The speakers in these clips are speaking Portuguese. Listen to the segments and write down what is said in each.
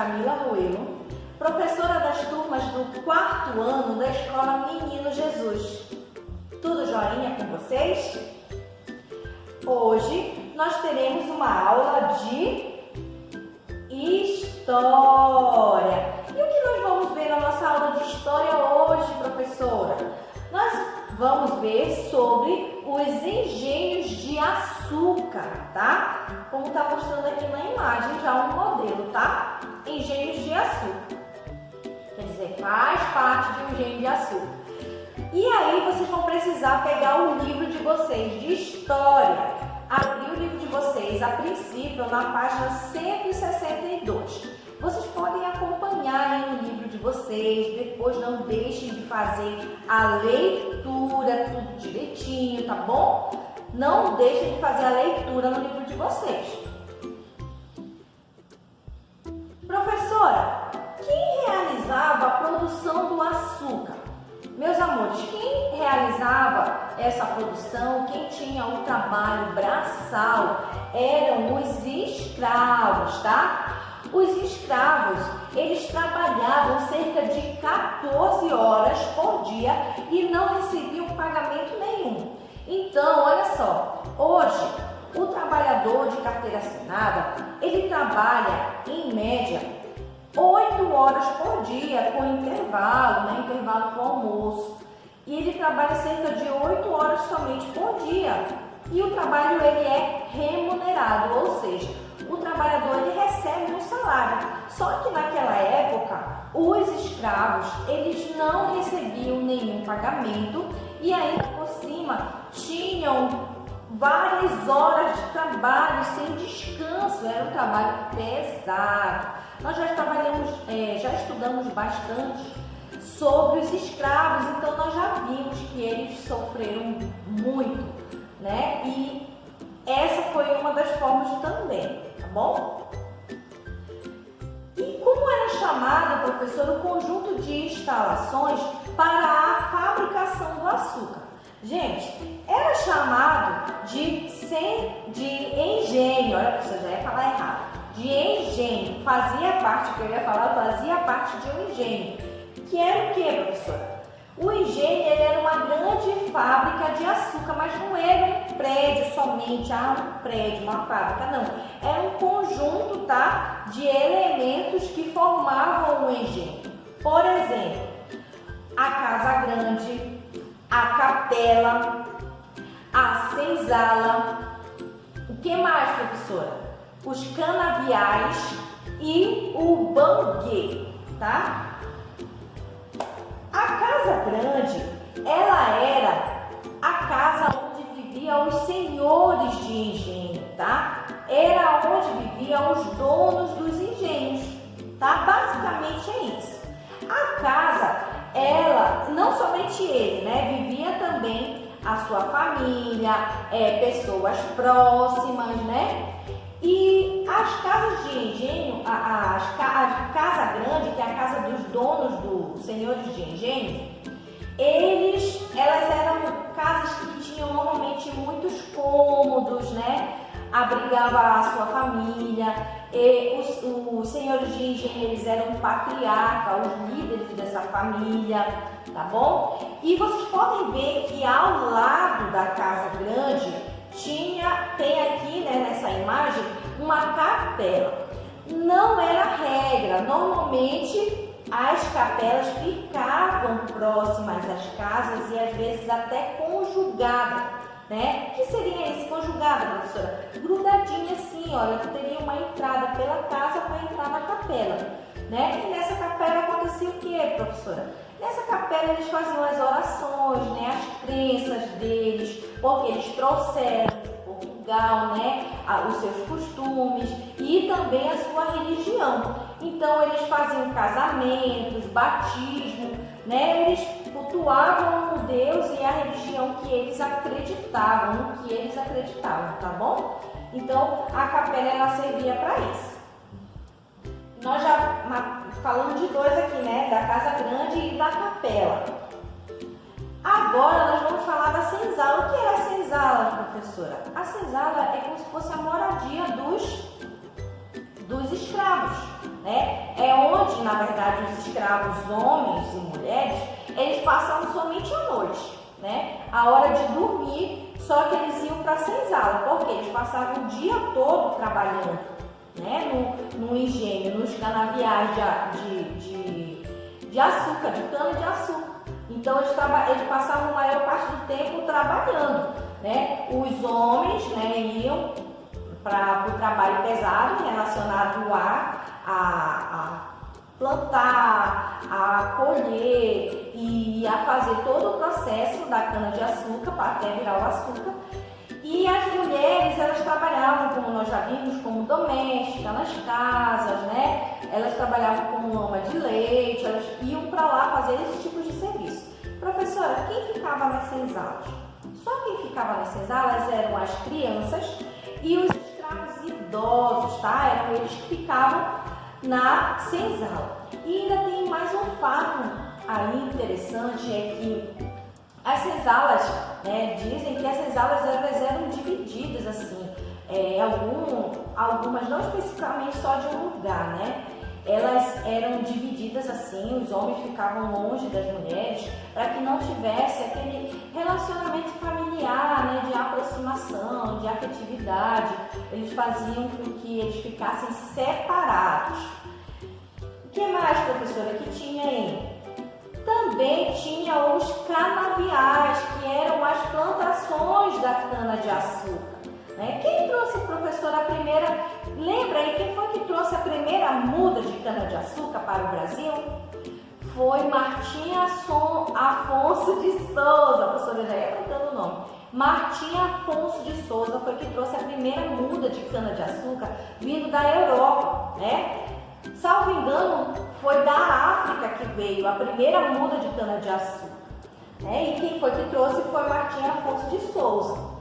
Camila Ruelo, professora das turmas do 4º ano da Escola Menino Jesus. Tudo joinha com vocês? Hoje nós teremos uma aula de História. E o que nós vamos ver na nossa aula de História hoje, professora? Nós vamos ver sobre os engenhos de açúcar, tá? Como está mostrando aqui na imagem já um modelo, tá? Engenhos de açúcar. Quer dizer, faz parte de um engenho de açúcar. E aí vocês vão precisar pegar o livro de vocês de História. Abrir o livro de vocês, a princípio, na página 162. Vocês podem acompanhar aí no livro de vocês, depois não deixem de fazer a leitura, tudo direitinho, tá bom? Não deixem de fazer a leitura no livro de vocês. Professora, quem realizava a produção do açúcar? Meus amores, quem realizava essa produção, quem tinha o trabalho braçal, eram os escravos, tá? Os escravos, eles trabalhavam cerca de 14 horas por dia e não recebiam pagamento nenhum. Então, olha só, hoje o trabalhador de carteira assinada, ele trabalha em média 8 horas por dia, com intervalo, né? Intervalo com almoço. E ele trabalha cerca de 8 horas somente por dia. E o trabalho ele é remunerado, ou seja, o trabalhador ele recebe um salário. Só que naquela época, os escravos, eles não recebiam nenhum pagamento e ainda por cima tinham várias horas de trabalho sem descanso, era um trabalho pesado. Nós já estudamos bastante sobre os escravos, então nós já vimos que eles sofreram muito, né? E essa foi uma das formas também, tá bom? E como era chamado, professor, o conjunto de instalações para a fabricação do açúcar? Gente, era chamado de engenho, olha, você já ia falar errado, de engenho, fazia parte de um engenho, que era o que, professora? O engenho ele era uma grande fábrica de açúcar, mas não era um prédio somente, um prédio, uma fábrica, não. Era um conjunto, tá, de elementos que formavam o engenho. Por exemplo, a casa grande, a capela, a senzala, o que mais, professora? Os canaviais e o banquê, tá? A casa grande, ela era a casa onde viviam os senhores de engenho, tá? Era onde viviam os donos dos engenhos, tá? Basicamente é isso. A casa, ela, não somente ele, né? Vivia também a sua família, pessoas próximas, né? E as casas de engenho, a casa grande, que é a casa dos donos dos senhores de engenho, elas eram casas que tinham normalmente muitos cômodos, né? Abrigava a sua família, e os senhores de engenho, eles eram patriarcas, os líderes dessa família, tá bom? E vocês podem ver que ao lado da casa grande tem aqui, né, nessa imagem, uma capela. Não era regra, normalmente as capelas ficavam próximas às casas e às vezes até conjugadas, né? O que seria isso, conjugada, professora? Grudadinha assim, olha, teria uma entrada pela casa para entrar na capela, né? E nessa capela acontecia o que, professora? Nessa capela eles faziam as orações, né? As crenças deles, porque eles trouxeram de Portugal, né? Os seus costumes e também a sua religião. Então eles faziam casamentos, batismo, né? Eles cultuavam o Deus e a religião que eles acreditavam, no que eles acreditavam, tá bom? Então a capela ela servia para isso. Nós já falamos de dois aqui, né? Da casa grande e da capela. Agora nós vamos falar da senzala. O que era a senzala, professora? A senzala é como se fosse a moradia dos escravos. né? É onde, na verdade, os escravos homens e mulheres, eles passavam somente a noite, né? A hora de dormir, só que eles iam para a senzala, porque eles passavam o dia todo trabalhando, né? No engenho, nos canaviais de açúcar, de cana de açúcar. Então eles passavam a maior parte do tempo trabalhando, né? Os homens, né, iam para o trabalho pesado relacionado a plantar, a colher e a fazer todo o processo da cana de açúcar para até virar o açúcar. E as mulheres, elas trabalhavam, como nós já vimos, como doméstica nas casas, né? Elas trabalhavam como ama de leite, elas iam para lá fazer esse tipo de serviço. Professora, quem ficava nas senzalas? Só quem ficava nas senzalas eram as crianças e os escravos idosos, tá? Eram eles que ficavam na senzala. E ainda tem mais um fato aí interessante, é que as senzalas, né, dizem que as senzalas elas eram divididas assim, algumas não especificamente só de um lugar, né? Elas eram divididas assim, os homens ficavam longe das mulheres para que não tivesse aquele relacionamento familiar, né, de aproximação, de afetividade. Eles faziam com que eles ficassem separados. O que mais, professora, que tinha aí? Também tinha os canaviais, que eram as plantações da cana-de-açúcar. Né? Quem trouxe, professora, a primeira... Lembra aí quem foi que trouxe a primeira muda de cana-de-açúcar para o Brasil? Foi Martim Afonso de Souza. A professora já ia cantando o nome. Martim Afonso de Souza foi que trouxe a primeira muda de cana-de-açúcar vindo da Europa, né? Salvo engano, foi da África que veio a primeira muda de cana-de-açúcar. Né? E quem foi que trouxe foi Martim Afonso de Souza.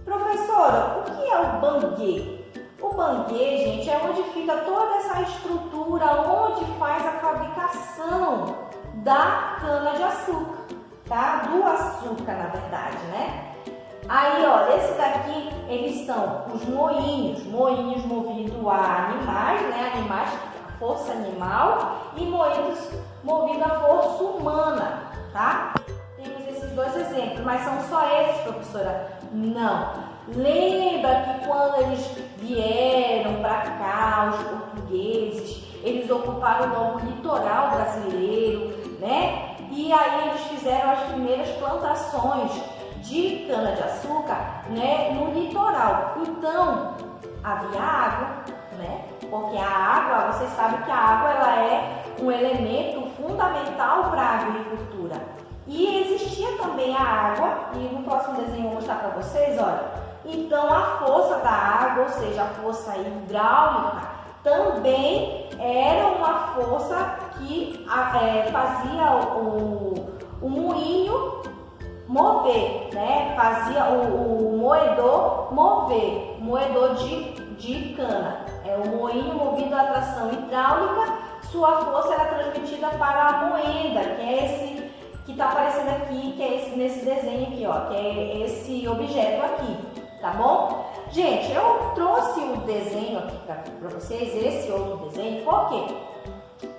Professora, o que é o banguê? O banguê, gente, é onde fica toda essa estrutura, onde faz a fabricação da cana-de-açúcar, tá? Do açúcar, na verdade, né? Aí, ó, esse daqui, eles são os moinhos movidos a animais, né? Animais, força animal, e moinhos movidos a força humana, tá? Temos esses dois exemplos, mas são só esses, professora? Não. Lembra que quando eles vieram para cá, os portugueses, eles ocuparam o novo litoral brasileiro, né? E aí eles fizeram as primeiras plantações de cana-de-açúcar, né, no litoral. Então, havia água, né? Porque a água, vocês sabem que a água ela é um elemento fundamental para a agricultura. E existia também a água, e no próximo desenho eu vou mostrar para vocês, olha. Então, a força da água, ou seja, a força hidráulica, também era uma força que fazia o moinho mover, né? Fazia o moedor mover, moedor de cana. É o moinho movido a tração hidráulica, sua força era transmitida para a moenda, que é esse que está aparecendo aqui, que é esse nesse desenho aqui, ó, que é esse objeto aqui, tá bom? Gente, eu trouxe o desenho aqui para vocês, esse outro desenho, porque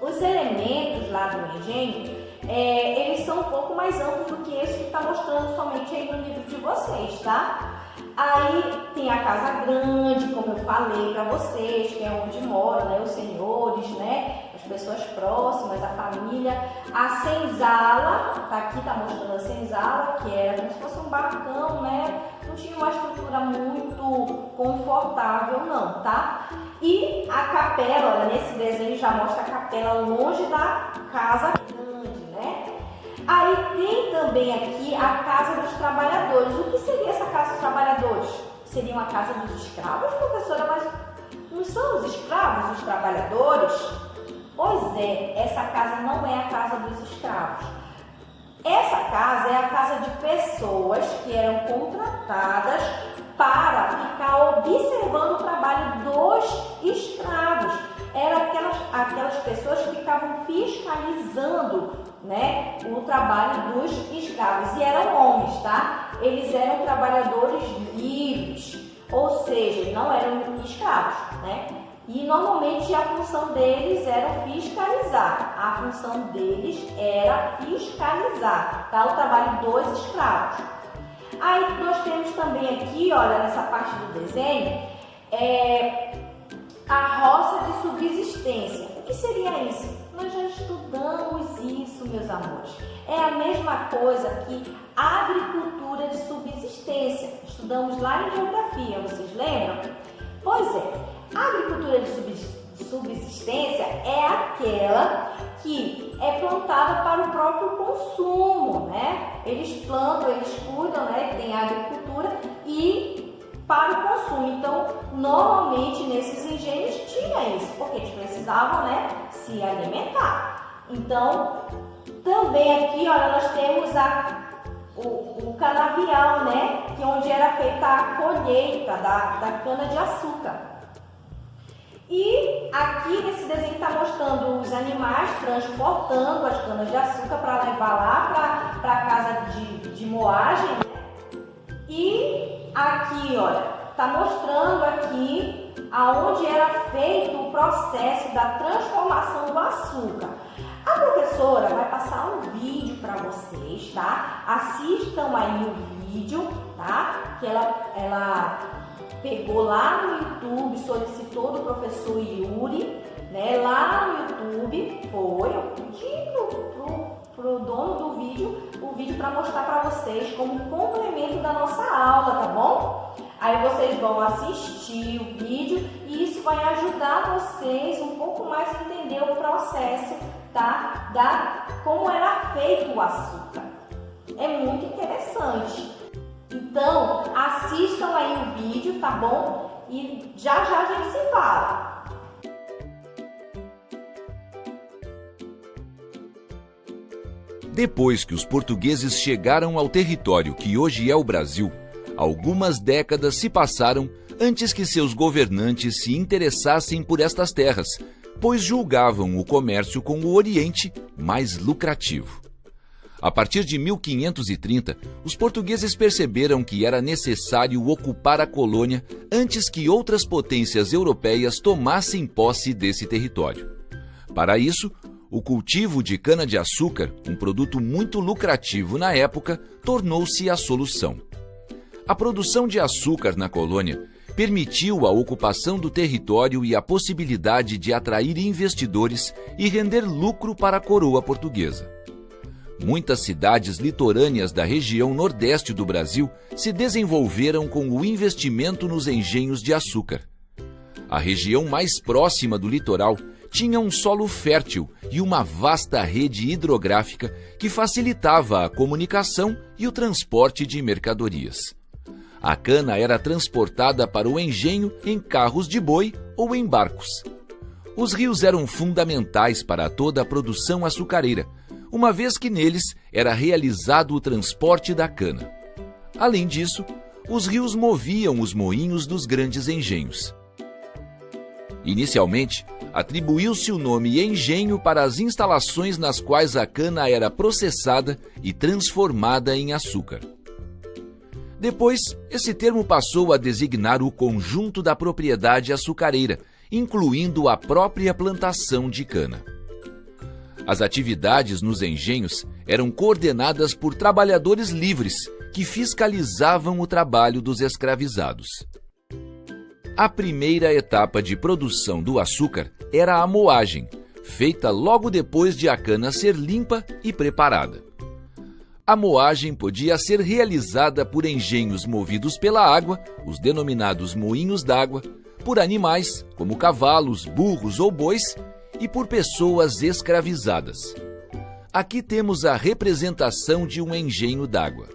os elementos lá do engenho, eles são um pouco mais amplos do que esse que está mostrando somente aí no livro de vocês, tá? Aí tem a casa grande, como eu falei para vocês, que é onde moram, né, os senhores, né, as pessoas próximas, a família. A senzala, tá aqui, tá mostrando a senzala, que era como se fosse um barracão, né? Não tinha uma estrutura muito confortável não, tá? E a capela, olha, nesse desenho já mostra a capela longe da casa grande, né? Aí tem também aqui a casa dos trabalhadores. O que seria essa casa dos trabalhadores? Seria uma casa dos escravos, professora? Mas não são os escravos os trabalhadores? Pois é, essa casa não é a casa dos escravos. Essa casa é a casa de pessoas que eram contratadas para ficar observando o trabalho dos escravos. Eram aquelas pessoas que ficavam fiscalizando, né, o trabalho dos escravos. E eram homens, tá? Eles eram trabalhadores livres, ou seja, não eram escravos, né? E normalmente a função deles era fiscalizar. A função deles era fiscalizar, tá? O trabalho dos escravos. Aí nós temos também aqui, olha, nessa parte do desenho, a roça de subsistência. O que seria isso? Nós já estudamos isso, meus amores. É a mesma coisa que agricultura de subsistência. Estudamos lá em geografia, vocês lembram? Pois é, a agricultura de subsistência é aquela que é plantada para o próprio consumo, né? Eles plantam, eles cuidam, né? Tem a agricultura e para o consumo. Então, normalmente nesses engenhos tinha isso, porque eles precisavam, né, se alimentar. Então, também aqui, olha, nós temos o canavial, né, que é onde era feita a colheita da cana-de-açúcar. E aqui nesse desenho está mostrando os animais transportando as canas-de-açúcar para levar lá para a casa de moagem, né? E aqui, olha, está mostrando aqui aonde era feito o processo da transformação do açúcar. A professora vai passar um vídeo para vocês, tá? Assistam aí o vídeo, tá? Que ela pegou lá no YouTube, solicitou do professor Yuri, né? Lá no YouTube, eu pedi pro dono do vídeo, o vídeo para mostrar para vocês como complemento da nossa aula, tá bom? Aí vocês vão assistir o vídeo e isso vai ajudar vocês um pouco mais a entender o processo, tá? Como era feito o açúcar. É muito interessante. Então, assistam aí o vídeo, tá bom? E já a gente se fala. Depois que os portugueses chegaram ao território que hoje é o Brasil, algumas décadas se passaram antes que seus governantes se interessassem por estas terras, pois julgavam o comércio com o Oriente mais lucrativo. A partir de 1530, os portugueses perceberam que era necessário ocupar a colônia antes que outras potências europeias tomassem posse desse território. Para isso, o cultivo de cana-de-açúcar, um produto muito lucrativo na época, tornou-se a solução. A produção de açúcar na colônia permitiu a ocupação do território e a possibilidade de atrair investidores e render lucro para a coroa portuguesa. Muitas cidades litorâneas da região nordeste do Brasil se desenvolveram com o investimento nos engenhos de açúcar. A região mais próxima do litoral tinha um solo fértil e uma vasta rede hidrográfica que facilitava a comunicação e o transporte de mercadorias. A cana era transportada para o engenho em carros de boi ou em barcos. Os rios eram fundamentais para toda a produção açucareira, uma vez que neles era realizado o transporte da cana. Além disso, os rios moviam os moinhos dos grandes engenhos. Inicialmente, atribuiu-se o nome engenho para as instalações nas quais a cana era processada e transformada em açúcar. Depois, esse termo passou a designar o conjunto da propriedade açucareira, incluindo a própria plantação de cana. As atividades nos engenhos eram coordenadas por trabalhadores livres que fiscalizavam o trabalho dos escravizados. A primeira etapa de produção do açúcar era a moagem, feita logo depois de a cana ser limpa e preparada. A moagem podia ser realizada por engenhos movidos pela água, os denominados moinhos d'água, por animais, como cavalos, burros ou bois, e por pessoas escravizadas. Aqui temos a representação de um engenho d'água.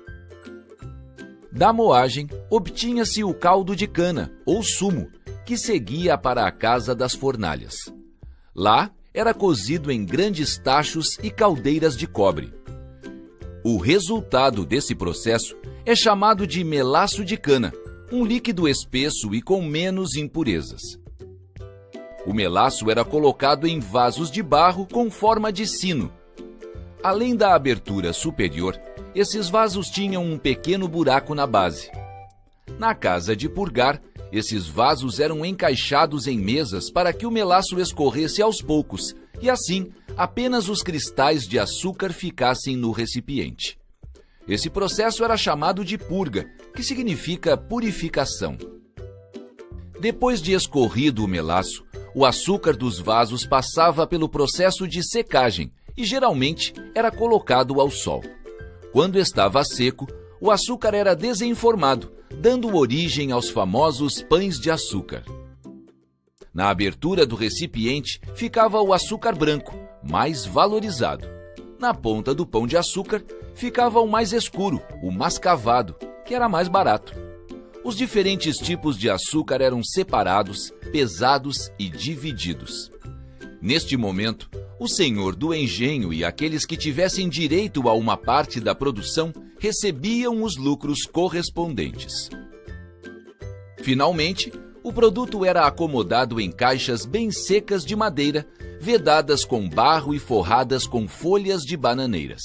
Da moagem, obtinha-se o caldo de cana, ou sumo, que seguia para a casa das fornalhas. Lá, era cozido em grandes tachos e caldeiras de cobre. O resultado desse processo é chamado de melaço de cana, um líquido espesso e com menos impurezas. O melaço era colocado em vasos de barro com forma de sino. Além da abertura superior, esses vasos tinham um pequeno buraco na base. Na casa de purgar, Esses vasos eram encaixados em mesas para que o melaço escorresse aos poucos e, assim, apenas os cristais de açúcar ficassem no recipiente. Esse processo era chamado de purga, que significa purificação. Depois de escorrido o melaço, o açúcar dos vasos passava pelo processo de secagem e, geralmente, era colocado ao sol. Quando estava seco, o açúcar era desenformado, dando origem aos famosos pães de açúcar. Na abertura do recipiente ficava o açúcar branco, mais valorizado. Na ponta do pão de açúcar ficava o mais escuro, o mascavado, que era mais barato. Os diferentes tipos de açúcar eram separados, pesados e divididos. Neste momento, o senhor do engenho e aqueles que tivessem direito a uma parte da produção recebiam os lucros correspondentes. Finalmente, o produto era acomodado em caixas bem secas de madeira, vedadas com barro e forradas com folhas de bananeiras.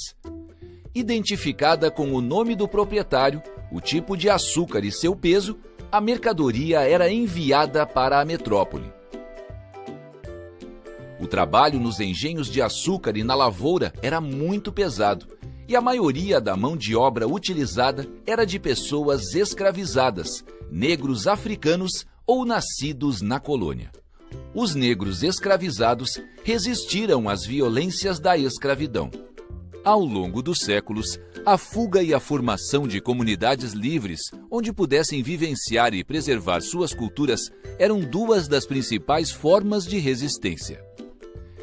Identificada com o nome do proprietário, o tipo de açúcar e seu peso, a mercadoria era enviada para a metrópole. O trabalho nos engenhos de açúcar e na lavoura era muito pesado, e a maioria da mão de obra utilizada era de pessoas escravizadas, negros africanos ou nascidos na colônia. Os negros escravizados resistiram às violências da escravidão. Ao longo dos séculos, a fuga e a formação de comunidades livres, onde pudessem vivenciar e preservar suas culturas, eram duas das principais formas de resistência.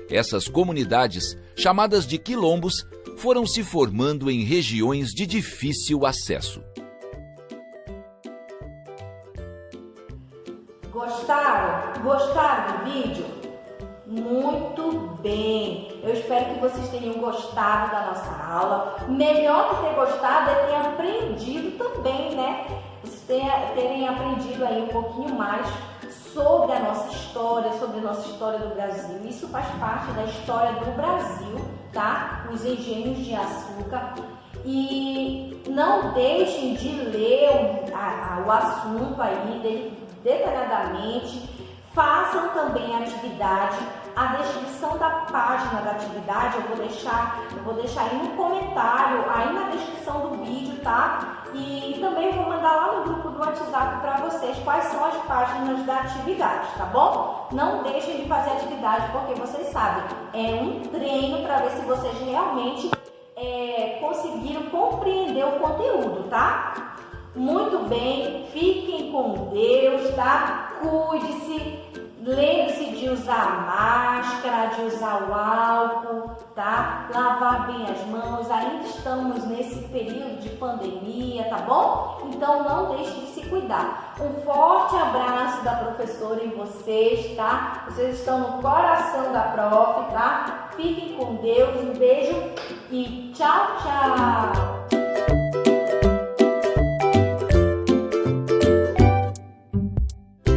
Essas comunidades, chamadas de quilombos, foram se formando em regiões de difícil acesso. Gostaram? Gostaram do vídeo? Muito bem! Eu espero que vocês tenham gostado da nossa aula. Melhor que ter gostado é ter aprendido também, né? Vocês terem aprendido aí um pouquinho mais sobre a nossa história do Brasil. Isso faz parte da história do Brasil, tá? Os engenhos de açúcar. E não deixem de ler o assunto aí detalhadamente. Façam também a atividade. A descrição da página da atividade eu vou deixar aí no comentário, aí na descrição do vídeo, tá? E também vou mandar lá no grupo do WhatsApp para vocês quais são as páginas da atividade, tá bom? Não deixem de fazer a atividade porque vocês sabem, é um treino para ver se vocês realmente conseguiram compreender o conteúdo, tá? Muito bem, fiquem com Deus, tá? Cuide-se, lembre-se de usar máscara, de usar o álcool, tá? Lavar bem as mãos, ainda estamos nesse período de pandemia, tá bom? Então não deixe de se cuidar. Um forte abraço da professora em vocês, tá? Vocês estão no coração da prof, tá? Fiquem com Deus, um beijo e tchau, tchau!